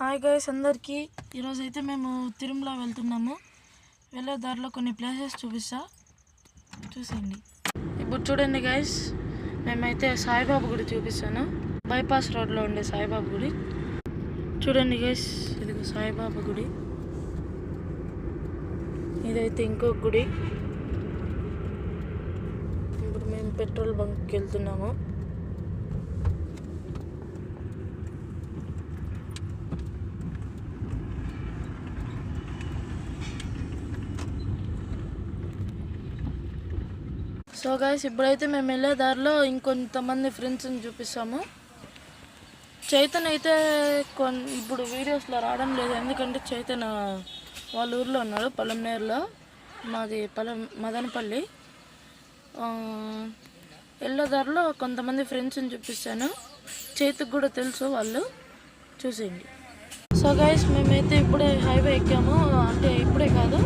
Hi guys అందరికీ. ఈరోజు అయితే మేము తిరుమల వెళ్తున్నాము. వెళ్ళే దారిలో కొన్ని ప్లేసెస్ చూసేయండి. ఇప్పుడు చూడండి గైస్, మేమైతే సాయిబాబా గుడి చూపిస్తాను. బైపాస్ రోడ్లో ఉండే సాయిబాబా గుడి చూడండి గైస్. ఇది సాయిబాబా గుడి. ఇదైతే ఇంకో గుడి. ఇప్పుడు మేము పెట్రోల్ బంక్కి వెళ్తున్నాము. సో గైస్, ఇప్పుడైతే మేము వెళ్ళే దారిలో ఇంకొంతమంది ఫ్రెండ్స్ని చూపిస్తాము. చైతన్య అయితే ఇప్పుడు వీడియోస్లో రావడం లేదు, ఎందుకంటే చైతన్య వాళ్ళ ఊర్లో ఉన్నాడు, పొలంనేరులో. మాది మదనపల్లి. వెళ్ళే దారిలో కొంతమంది ఫ్రెండ్స్ని చూపిస్తాను. చైతకు కూడా తెలుసు, వాళ్ళు చూసేయండి. సో గైస్, మేమైతే ఇప్పుడే హైవే ఎక్కాము. అంటే ఇప్పుడే కాదు,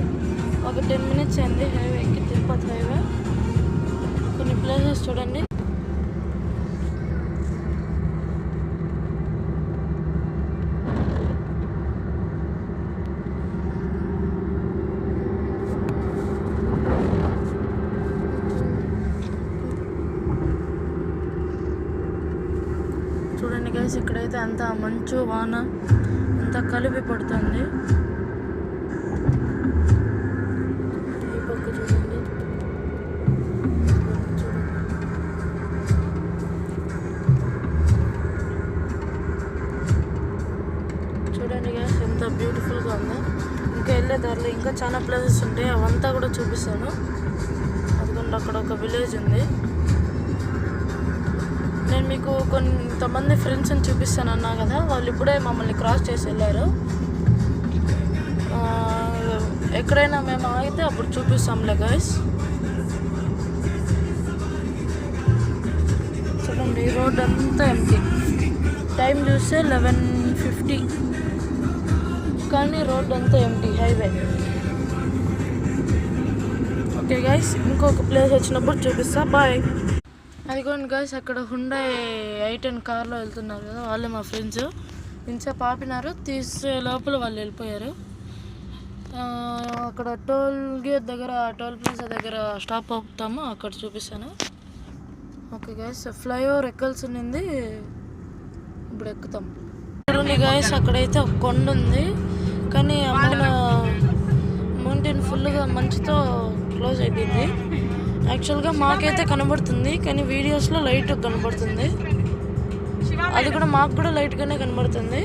ఒక 10 minutes అయింది హైవే ఎక్కి, తిరుపతి హైవే. కొన్ని ప్లేసెస్ చూడండి. చూడండి గైస్, ఇక్కడైతే అంతా మంచు వాన అంతా కలిపి పడుతుంది. ఈ పక్క చూడండి. చూడండి గైస్, ఎంత బ్యూటిఫుల్గా ఉందో. ఇంకా వెళ్ళే దారిలో ఇంకా చాలా ప్లేసెస్ ఉంటాయి, అవంతా కూడా చూపిస్తాను. అందుకని అక్కడ ఒక విలేజ్ ఉంది. నేను మీకు కొంతమంది ఫ్రెండ్స్ని చూపిస్తాను అన్నా కదా, వాళ్ళు ఇప్పుడే మమ్మల్ని క్రాస్ చేసి వెళ్ళారు. ఎక్కడైనా మేము ఆగితే అప్పుడు చూపిస్తాంలే గైస్. చూడండి, ఈ రోడ్ అంతా ఎంటీ. టైం చూస్తే 11:50, కానీ రోడ్ అంతా ఎంటీ, హైవే. ఓకే గైస్, ఇంకొక ప్లేస్ వచ్చినప్పుడు చూపిస్తా. బాయ్. అదిగోండి గైస్, అక్కడ హుండై i10 కార్లో వెళ్తున్నారు కదా, వాళ్ళే మా ఫ్రెండ్స్. ఇంతసేపు ఆపినారు, తీసే లోపల వాళ్ళు వెళ్ళిపోయారు. అక్కడ టోల్ గేట్ దగ్గర, టోల్ ప్లాజా దగ్గర స్టాప్ అవుతాము, అక్కడ చూపిస్తాను. ఓకే గైస్, ఫ్లైఓవర్ ఎక్కాల్సి ఉంది, ఇప్పుడు ఎక్కుతాం. చూడండి గైస్, అక్కడైతే ఒక కొండ ఉంది, కానీ మౌంటైన్ ఫుల్గా మంచుతో క్లోజ్ అయిపోయింది. యాక్చువల్గా మాకైతే కనబడుతుంది, కానీ వీడియోస్లో లైట్ కనబడుతుంది. అది కూడా మాకు కూడా లైట్గానే కనబడుతుంది.